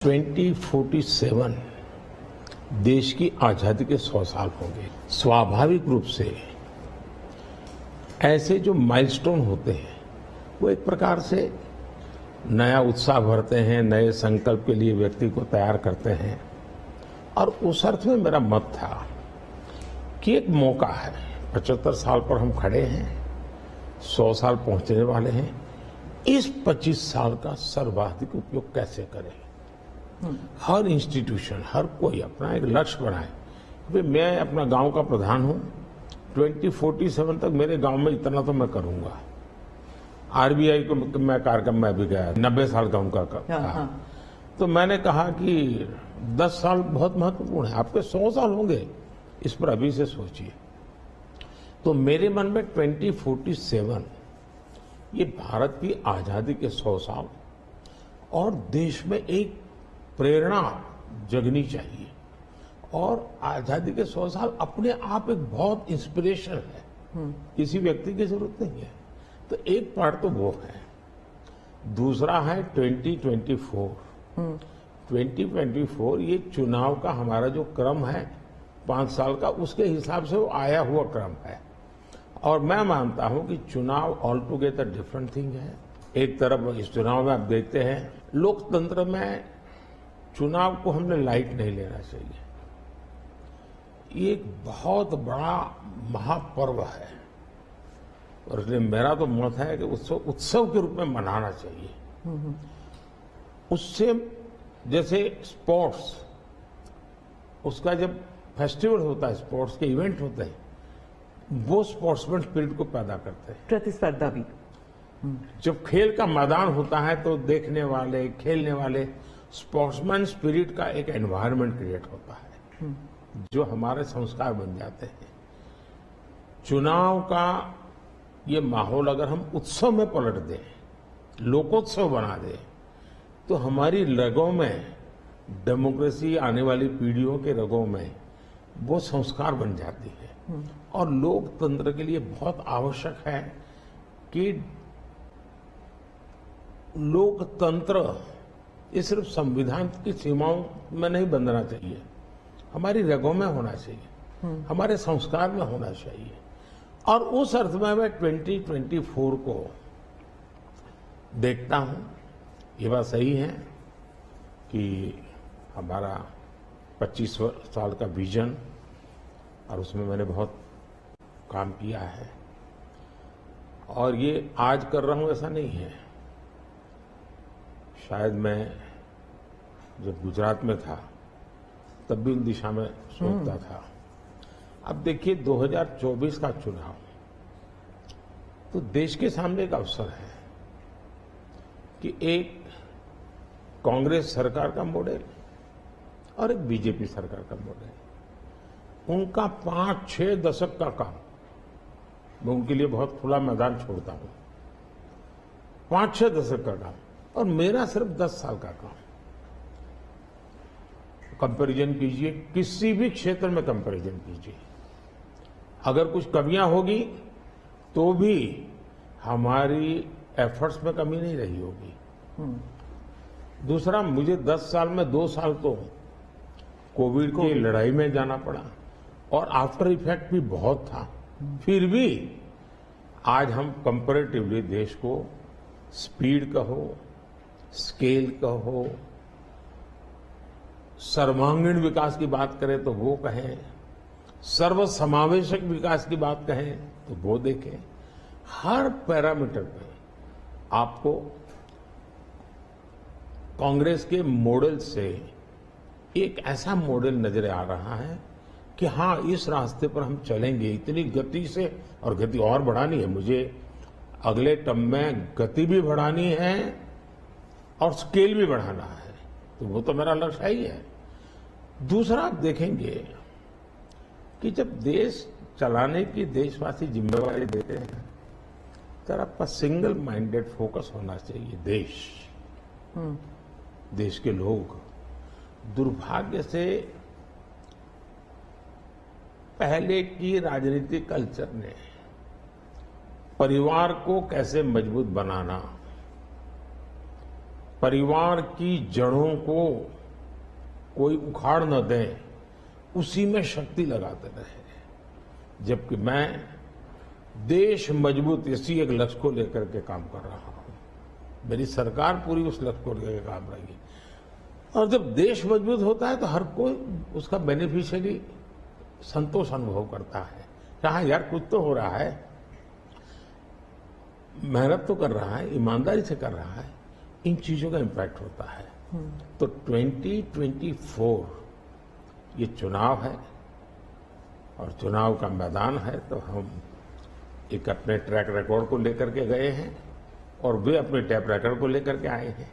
2047 देश की आजादी के 100 साल होंगे। स्वाभाविक रूप से ऐसे जो माइलस्टोन होते हैं वो एक प्रकार से नया उत्साह भरते हैं, नए संकल्प के लिए व्यक्ति को तैयार करते हैं। और उस अर्थ में मेरा मत था कि एक मौका है, 75 साल पर हम खड़े हैं, 100 साल पहुंचने वाले हैं, इस 25 साल का सर्वाधिक उपयोग कैसे करें। हर इंस्टीट्यूशन, हर कोई अपना एक लक्ष्य बनाए। भाई मैं अपना गांव का प्रधान हूं, 2047 तक मेरे गांव में इतना तो मैं करूंगा। आरबीआई को मैं कार्यक्रम में भी गया, 90 साल का उनका था। तो मैंने कहा कि 10 साल बहुत महत्वपूर्ण है, आपके 100 साल होंगे, इस पर अभी से सोचिए। तो मेरे मन में 2047 ये भारत की आजादी के 100 साल और देश में एक प्रेरणा जगनी चाहिए। और आजादी के 100 साल अपने आप एक बहुत इंस्पिरेशन है, किसी व्यक्ति की जरूरत नहीं है। तो एक पार्ट तो वो है, दूसरा है 2024। 2024 ये चुनाव का हमारा जो क्रम है 5 साल का, उसके हिसाब से वो आया हुआ क्रम है। और मैं मानता हूं कि चुनाव ऑल टुगेदर डिफरेंट थिंग है। एक तरफ इस चुनाव में आप देखते हैं, लोकतंत्र में चुनाव को हमने लाइट नहीं लेना चाहिए। ये एक बहुत बड़ा महापर्व है और इसलिए मेरा तो मत है कि उत्सव के रूप में मनाना चाहिए। उससे जैसे स्पोर्ट्स, उसका जब फेस्टिवल होता है, स्पोर्ट्स के इवेंट होते हैं, वो स्पोर्ट्समैन स्पिरिट को पैदा करते हैं, प्रतिस्पर्धा भी। जब खेल का मैदान होता है तो देखने वाले, खेलने वाले, स्पोर्ट्समैन स्पिरिट का एक एनवायरनमेंट क्रिएट होता है जो हमारे संस्कार बन जाते हैं। चुनाव का ये माहौल अगर हम उत्सव में पलट दें, लोकोत्सव बना दें, तो हमारी रगों में, डेमोक्रेसी आने वाली पीढ़ियों के रगों में वो संस्कार बन जाती है। और लोकतंत्र के लिए बहुत आवश्यक है कि लोकतंत्र ये सिर्फ संविधान की सीमाओं में नहीं बंधना चाहिए, हमारी रगों में होना चाहिए, हमारे संस्कार में होना चाहिए। और उस अर्थ में मैं 2024 को देखता हूं। ये बात सही है कि हमारा 25 साल का विजन, और उसमें मैंने बहुत काम किया है। और ये आज कर रहा हूं ऐसा नहीं है, शायद मैं जब गुजरात में था तब भी उन दिशा में सोचता था। अब देखिए 2024 का चुनाव तो देश के सामने एक अवसर है कि एक कांग्रेस सरकार का मॉडल और एक बीजेपी सरकार का मॉडल, उनका 5-6 दशक का काम, मैं उनके लिए बहुत खुला मैदान छोड़ता हूं, 5-6 दशक का काम, और मेरा सिर्फ 10 साल का काम। कंपैरिजन कीजिए, किसी भी क्षेत्र में कंपैरिजन कीजिए, अगर कुछ कमियां होगी तो भी हमारी एफर्ट्स में कमी नहीं रही होगी। दूसरा, मुझे 10 साल में 2 साल तो कोविड की लड़ाई में जाना पड़ा और आफ्टर इफेक्ट भी बहुत था। फिर भी आज हम कंपैरेटिवली देश को स्पीड कहो, स्केल कहो, सर्वांगीण विकास की बात करें तो वो कहें, सर्वसमावेशक विकास की बात कहें तो वो देखें, हर पैरामीटर पे आपको कांग्रेस के मॉडल से एक ऐसा मॉडल नजर आ रहा है कि हाँ, इस रास्ते पर हम चलेंगे इतनी गति से, और गति और बढ़ानी है मुझे, अगले टर्म में गति भी बढ़ानी है और स्केल भी बढ़ाना है। तो वो तो मेरा लक्ष्य ही है। दूसरा, आप देखेंगे कि जब देश चलाने की देशवासी जिम्मेवारी देते हैं तो आपका सिंगल माइंडेड फोकस होना चाहिए। देश के लोग, दुर्भाग्य से पहले की राजनीतिक कल्चर ने परिवार को कैसे मजबूत बनाना परिवार की जड़ों को कोई उखाड़ न दे, उसी में शक्ति लगाते रहे। जबकि मैं देश मजबूत इसी एक लक्ष्य को लेकर के काम कर रहा हूं। मेरी सरकार पूरी उस लक्ष्य को लेकर काम रही। और जब देश मजबूत होता है तो हर कोई उसका बेनिफिशियरी संतोष अनुभव करता है। कहा यार कुछ तो हो रहा है, मेहनत तो कर रहा है, ईमानदारी से कर रहा है, इन चीजों का इम्पैक्ट होता है। तो 2024 ये चुनाव है और चुनाव का मैदान है, तो हम एक अपने ट्रैक रिकॉर्ड को लेकर के गए हैं और वे अपने ट्रैक रिकॉर्ड को लेकर के आए हैं।